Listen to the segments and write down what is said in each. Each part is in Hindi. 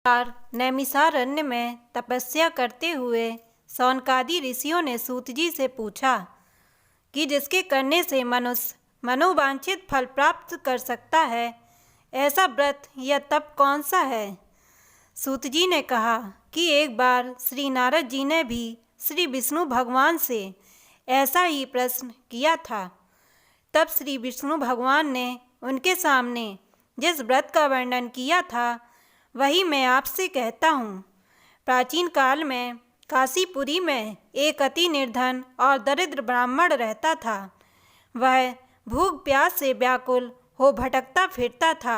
बार नैमिषारण्य में तपस्या करते हुए शौनकादि ऋषियों ने सूत जी से पूछा कि जिसके करने से मनुष्य मनोवांछित फल प्राप्त कर सकता है, ऐसा व्रत या तप कौन सा है। सूत जी ने कहा कि एक बार श्री नारद जी ने भी श्री विष्णु भगवान से ऐसा ही प्रश्न किया था। तब श्री विष्णु भगवान ने उनके सामने जिस व्रत का वर्णन किया था वही मैं आपसे कहता हूँ। प्राचीन काल में काशीपुरी में एक अति निर्धन और दरिद्र ब्राह्मण रहता था। वह भूख प्यास से व्याकुल हो भटकता फिरता था।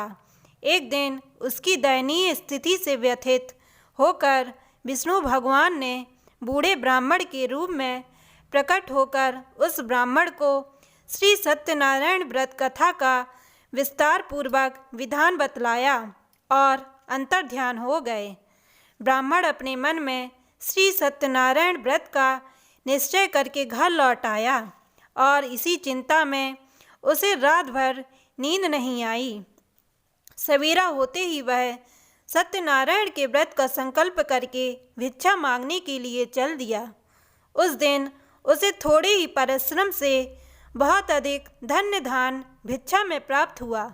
एक दिन उसकी दयनीय स्थिति से व्यथित होकर विष्णु भगवान ने बूढ़े ब्राह्मण के रूप में प्रकट होकर उस ब्राह्मण को श्री सत्यनारायण व्रत कथा का विस्तार पूर्वक विधान बतलाया और अंतर्ध्यान हो गए। ब्राह्मण अपने मन में श्री सत्यनारायण व्रत का निश्चय करके घर लौट आया और इसी चिंता में उसे रात भर नींद नहीं आई। सवेरा होते ही वह सत्यनारायण के व्रत का संकल्प करके भिक्षा मांगने के लिए चल दिया। उस दिन उसे थोड़े ही परिश्रम से बहुत अधिक धन्य धान भिक्षा में प्राप्त हुआ।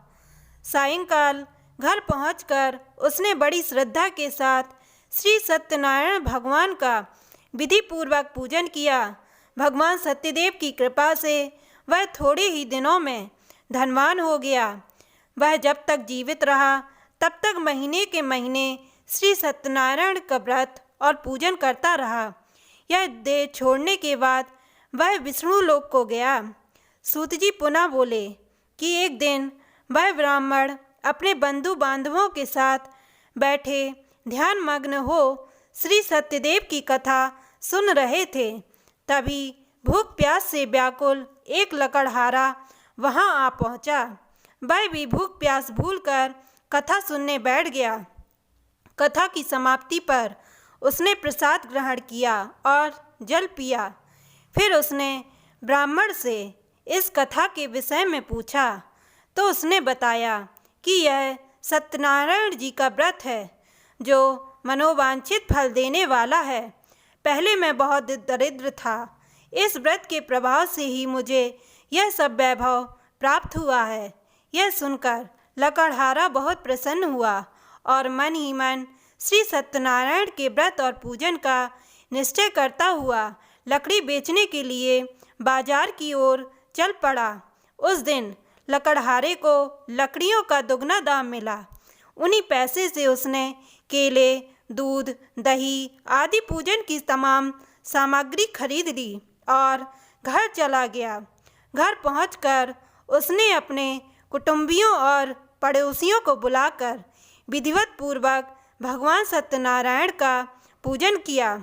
सायंकाल घर पहुंचकर उसने बड़ी श्रद्धा के साथ श्री सत्यनारायण भगवान का विधि पूर्वक पूजन किया। भगवान सत्यदेव की कृपा से वह थोड़े ही दिनों में धनवान हो गया। वह जब तक जीवित रहा तब तक महीने के महीने श्री सत्यनारायण का व्रत और पूजन करता रहा। यह देह छोड़ने के बाद वह विष्णु लोक को गया। सूत जी पुनः बोले कि एक दिन वह ब्राह्मण अपने बंधु बांधवों के साथ बैठे ध्यान मग्न हो श्री सत्यदेव की कथा सुन रहे थे। तभी भूख प्यास से व्याकुल एक लकड़हारा वहां आ पहुंचा। वह भी भूख प्यास भूलकर कथा सुनने बैठ गया। कथा की समाप्ति पर उसने प्रसाद ग्रहण किया और जल पिया। फिर उसने ब्राह्मण से इस कथा के विषय में पूछा तो उसने बताया कि यह सत्यनारायण जी का व्रत है जो मनोवांछित फल देने वाला है। पहले मैं बहुत दरिद्र था। इस व्रत के प्रभाव से ही मुझे यह सब वैभव प्राप्त हुआ है। यह सुनकर लकड़हारा बहुत प्रसन्न हुआ और मन ही मन श्री सत्यनारायण के व्रत और पूजन का निश्चय करता हुआ लकड़ी बेचने के लिए बाजार की ओर चल पड़ा। उस दिन लकड़हारे को लकड़ियों का दुगना दाम मिला। उन्हीं पैसे से उसने केले, दूध, दही आदि पूजन की तमाम सामग्री खरीद ली और घर चला गया। घर पहुंचकर उसने अपने कुटुंबियों और पड़ोसियों को बुलाकर विधिवत पूर्वक भगवान सत्यनारायण का पूजन किया।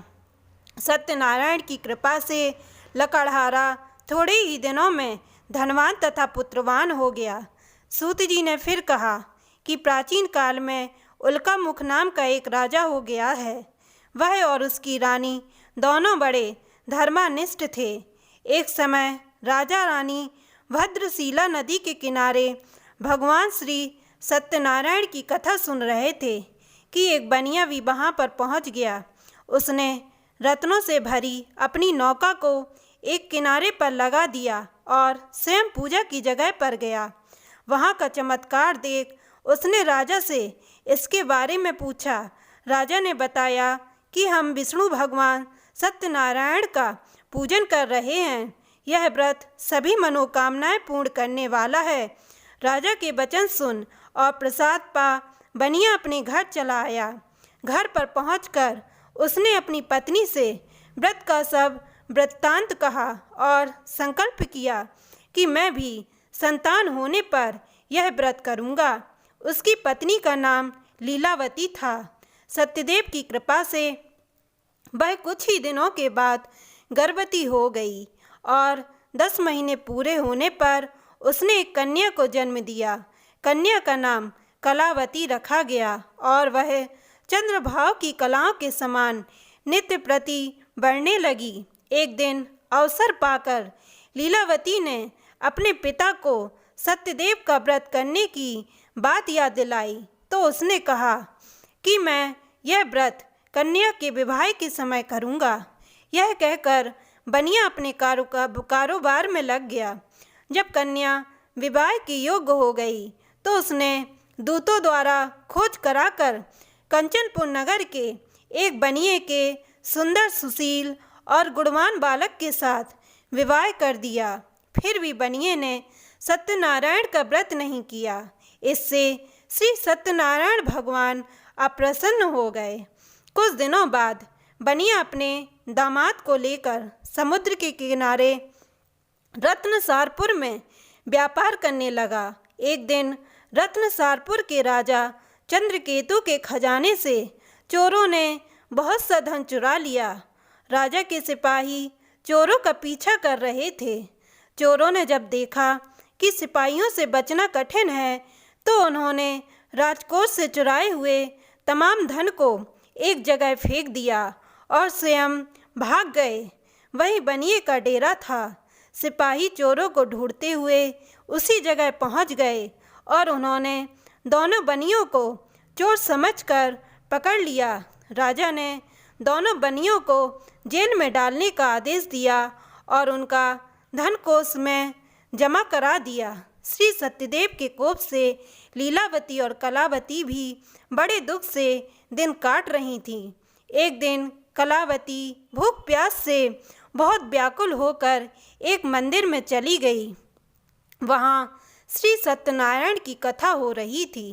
सत्यनारायण की कृपा से लकड़हारा थोड़े ही दिनों में धनवान तथा पुत्रवान हो गया। सूत जी ने फिर कहा कि प्राचीन काल में उल्कामुख नाम का एक राजा हो गया है। वह और उसकी रानी दोनों बड़े धर्मानिष्ठ थे। एक समय राजा रानी भद्रशिला नदी के किनारे भगवान श्री सत्यनारायण की कथा सुन रहे थे कि एक बनिया भी वहाँ पर पहुँच गया। उसने रत्नों से भरी अपनी नौका को एक किनारे पर लगा दिया और स्वयं पूजा की जगह पर गया। वहाँ का चमत्कार देख उसने राजा से इसके बारे में पूछा। राजा ने बताया कि हम विष्णु भगवान सत्यनारायण का पूजन कर रहे हैं। यह व्रत सभी मनोकामनाएं पूर्ण करने वाला है। राजा के वचन सुन और प्रसाद पा बनिया अपने घर चला आया। घर पर पहुंचकर उसने अपनी पत्नी से व्रत का सब वृत्तांत कहा और संकल्प किया कि मैं भी संतान होने पर यह व्रत करूँगा। उसकी पत्नी का नाम लीलावती था। सत्यदेव की कृपा से वह कुछ ही दिनों के बाद गर्भवती हो गई और 10 महीने पूरे होने पर उसने एक कन्या को जन्म दिया। कन्या का नाम कलावती रखा गया और वह चंद्रभाव की कलाओं के समान नित्य प्रति बढ़ने लगी। एक दिन अवसर पाकर लीलावती ने अपने पिता को सत्यदेव का व्रत करने की बात याद दिलाई तो उसने कहा कि मैं यह व्रत कन्या के विवाह के समय करूँगा। यह कहकर बनिया अपने कारोबार में लग गया। जब कन्या विवाह के योग्य हो गई तो उसने दूतों द्वारा खोज कराकर कंचनपुर नगर के एक बनिए के सुंदर, सुशील और गुणवान बालक के साथ विवाह कर दिया। फिर भी बनिए ने सत्यनारायण का व्रत नहीं किया। इससे श्री सत्यनारायण भगवान अप्रसन्न हो गए। कुछ दिनों बाद बनिया अपने दामाद को लेकर समुद्र के किनारे रत्नसारपुर में व्यापार करने लगा। एक दिन रत्नसारपुर के राजा चंद्रकेतु के खजाने से चोरों ने बहुत सा धन चुरा लिया। राजा के सिपाही चोरों का पीछा कर रहे थे। चोरों ने जब देखा कि सिपाहियों से बचना कठिन है तो उन्होंने राजकोष से चुराए हुए तमाम धन को एक जगह फेंक दिया और स्वयं भाग गए। वहीं बनिए का डेरा था। सिपाही चोरों को ढूंढते हुए उसी जगह पहुंच गए और उन्होंने दोनों बनियों को चोर समझकर पकड़ लिया। राजा ने दोनों बनियों को जेल में डालने का आदेश दिया और उनका धन कोष में जमा करा दिया। श्री सत्यदेव के कोप से लीलावती और कलावती भी बड़े दुख से दिन काट रही थीं। एक दिन कलावती भूख प्यास से बहुत व्याकुल होकर एक मंदिर में चली गई। वहाँ श्री सत्यनारायण की कथा हो रही थी।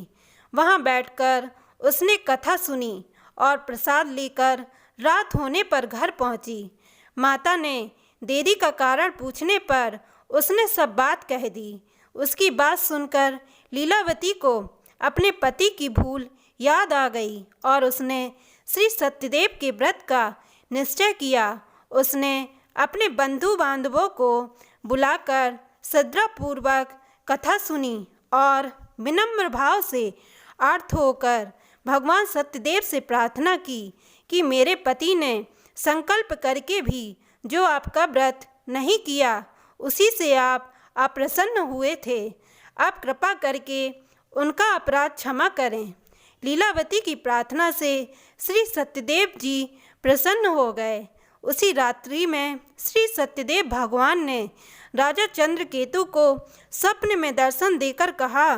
वहाँ बैठकर उसने कथा सुनी और प्रसाद लेकर रात होने पर घर पहुँची। माता ने देरी का कारण पूछने पर उसने सब बात कह दी। उसकी बात सुनकर लीलावती को अपने पति की भूल याद आ गई और उसने श्री सत्यदेव के व्रत का निश्चय किया। उसने अपने बंधु बांधवों को बुलाकर श्रद्धापूर्वक कथा सुनी और विनम्र भाव से आर्त होकर भगवान सत्यदेव से प्रार्थना की कि मेरे पति ने संकल्प करके भी जो आपका व्रत नहीं किया उसी से आप अप्रसन्न हुए थे। आप कृपा करके उनका अपराध क्षमा करें। लीलावती की प्रार्थना से श्री सत्यदेव जी प्रसन्न हो गए। उसी रात्रि में श्री सत्यदेव भगवान ने राजा चंद्रकेतु को स्वप्न में दर्शन देकर कहा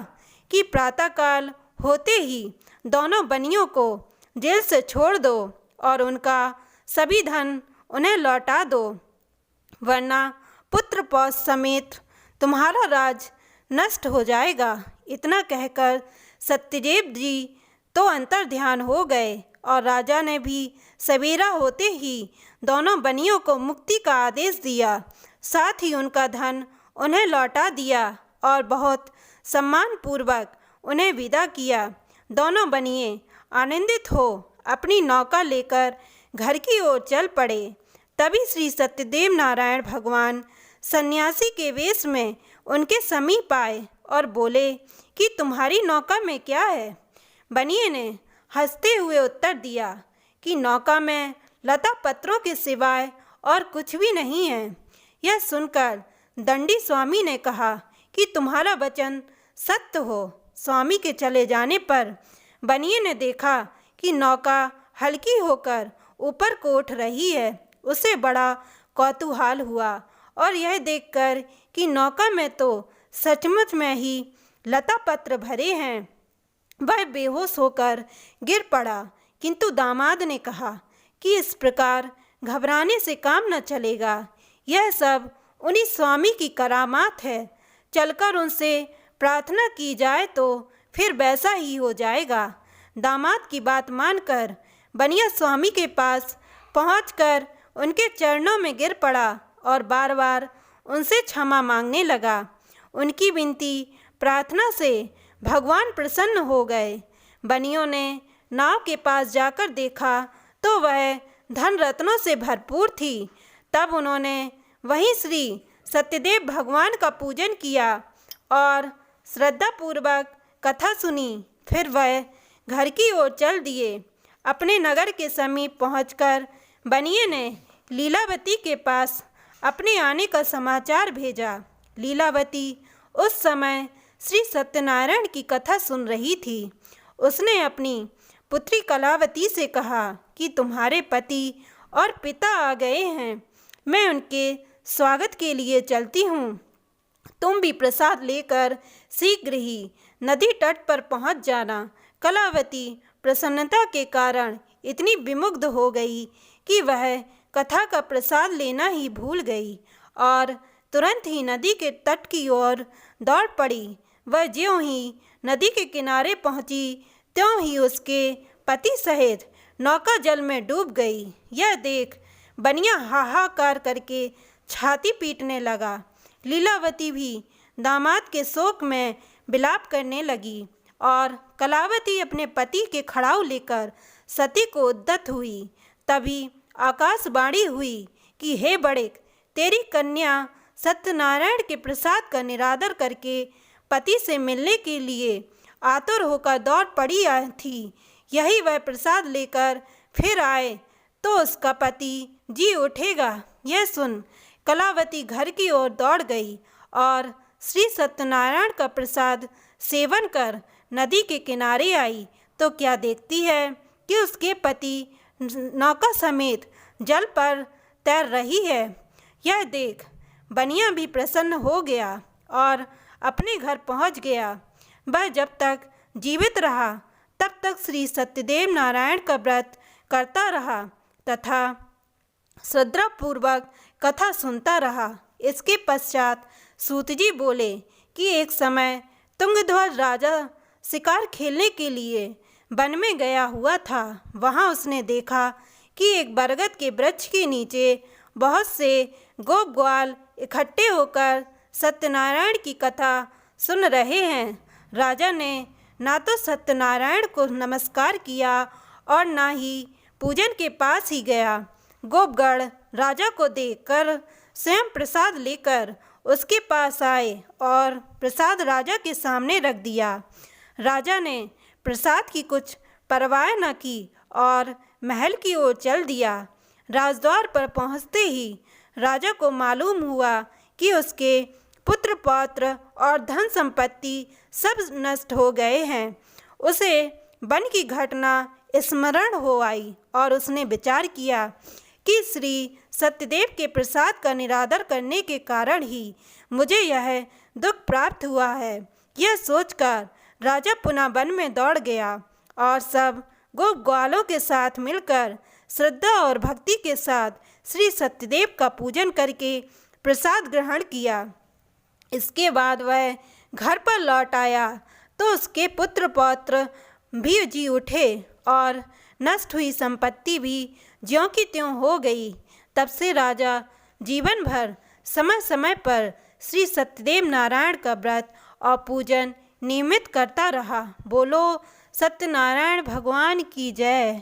कि प्रातःकाल होते ही दोनों बनियों को जेल से छोड़ दो और उनका सभी धन उन्हें लौटा दो, वरना पुत्र पौत्र समेत तुम्हारा राज नष्ट हो जाएगा। इतना कहकर सत्यदेव जी तो अंतर ध्यान हो गए और राजा ने भी सवेरा होते ही दोनों बनियों को मुक्ति का आदेश दिया। साथ ही उनका धन उन्हें लौटा दिया और बहुत सम्मानपूर्वक उन्हें विदा किया। दोनों बनिए आनंदित हो अपनी नौका लेकर घर की ओर चल पड़े। तभी श्री सत्यदेव नारायण भगवान सन्यासी के वेश में उनके समीप आए और बोले कि तुम्हारी नौका में क्या है। बनिए ने हंसते हुए उत्तर दिया कि नौका में लता पत्रों के सिवाय और कुछ भी नहीं है। यह सुनकर दंडी स्वामी ने कहा कि तुम्हारा वचन सत्य हो। स्वामी के चले जाने पर बनिए ने देखा कि नौका हल्की होकर ऊपर को उठ रही है। उसे बड़ा कौतूहल हुआ और यह देखकर कि नौका में तो सचमुच में ही लता पत्र भरे हैं, वह बेहोश होकर गिर पड़ा। किंतु दामाद ने कहा कि इस प्रकार घबराने से काम न चलेगा। यह सब उन्हीं स्वामी की करामात है। चलकर उनसे प्रार्थना की जाए तो फिर वैसा ही हो जाएगा। दामाद की बात मानकर बनिया स्वामी के पास पहुंचकर उनके चरणों में गिर पड़ा और बार बार उनसे क्षमा मांगने लगा। उनकी विनती प्रार्थना से भगवान प्रसन्न हो गए। बनियों ने नाव के पास जाकर देखा तो वह धन रत्नों से भरपूर थी। तब उन्होंने वहीं श्री सत्यदेव भगवान का पूजन किया और श्रद्धापूर्वक कथा सुनी। फिर वह घर की ओर चल दिए। अपने नगर के समीप पहुंचकर बनिए ने लीलावती के पास अपने आने का समाचार भेजा। लीलावती उस समय श्री सत्यनारायण की कथा सुन रही थी। उसने अपनी पुत्री कलावती से कहा कि तुम्हारे पति और पिता आ गए हैं, मैं उनके स्वागत के लिए चलती हूँ। तुम भी प्रसाद लेकर शीघ्र ही नदी तट पर पहुँच जाना। कलावती प्रसन्नता के कारण इतनी विमुग्ध हो गई कि वह कथा का प्रसाद लेना ही भूल गई और तुरंत ही नदी के तट की ओर दौड़ पड़ी। वह ज्यों ही नदी के किनारे पहुंची त्यों ही उसके पति सहित नौका जल में डूब गई। यह देख बनिया हाहाकार करके छाती पीटने लगा। लीलावती भी दामाद के शोक में विलाप करने लगी और कलावती अपने पति के खड़ाऊ लेकर सती को उद्यत हुई। तभी आकाशवाणी हुई कि हे बड़े, तेरी कन्या सत्यनारायण के प्रसाद का निरादर करके पति से मिलने के लिए आतुर होकर दौड़ पड़ी थी। यही वह प्रसाद लेकर फिर आए तो उसका पति जी उठेगा। यह सुन कलावती घर की ओर दौड़ गई और श्री सत्यनारायण का प्रसाद सेवन कर नदी के किनारे आई तो क्या देखती है कि उसके पति नौका समेत जल पर तैर रही है। यह देख बनिया भी प्रसन्न हो गया और अपने घर पहुंच गया। वह जब तक जीवित रहा तब तक श्री सत्यदेव नारायण का व्रत करता रहा तथा श्रद्धापूर्वक कथा सुनता रहा। इसके पश्चात सूतजी बोले कि एक समय तुंगध्वज राजा शिकार खेलने के लिए वन में गया हुआ था। वहाँ उसने देखा कि एक बरगद के वृक्ष के नीचे बहुत से गोप ग्वाल इकट्ठे होकर सत्यनारायण की कथा सुन रहे हैं। राजा ने ना तो सत्यनारायण को नमस्कार किया और ना ही पूजन के पास ही गया। गोपगण राजा को देखकर स्वयं प्रसाद लेकर उसके पास आए और प्रसाद राजा के सामने रख दिया। राजा ने प्रसाद की कुछ परवाह न की और महल की ओर चल दिया। राजद्वार पर पहुंचते ही राजा को मालूम हुआ कि उसके पुत्र पौत्र और धन संपत्ति सब नष्ट हो गए हैं। उसे वन की घटना स्मरण हो आई और उसने विचार किया कि श्री सत्यदेव के प्रसाद का निरादर करने के कारण ही मुझे यह दुख प्राप्त हुआ है। यह सोचकर राजा पुनः वन में दौड़ गया और सब गोप ग्वालों के साथ मिलकर श्रद्धा और भक्ति के साथ श्री सत्यदेव का पूजन करके प्रसाद ग्रहण किया। इसके बाद वह घर पर लौट आया तो उसके पुत्र पौत्र भी जी उठे और नष्ट हुई संपत्ति भी ज्यों की त्यों हो गई। तब से राजा जीवन भर समय समय पर श्री सत्यदेव नारायण का व्रत और पूजन नियमित करता रहा। बोलो सत्यनारायण भगवान की जय।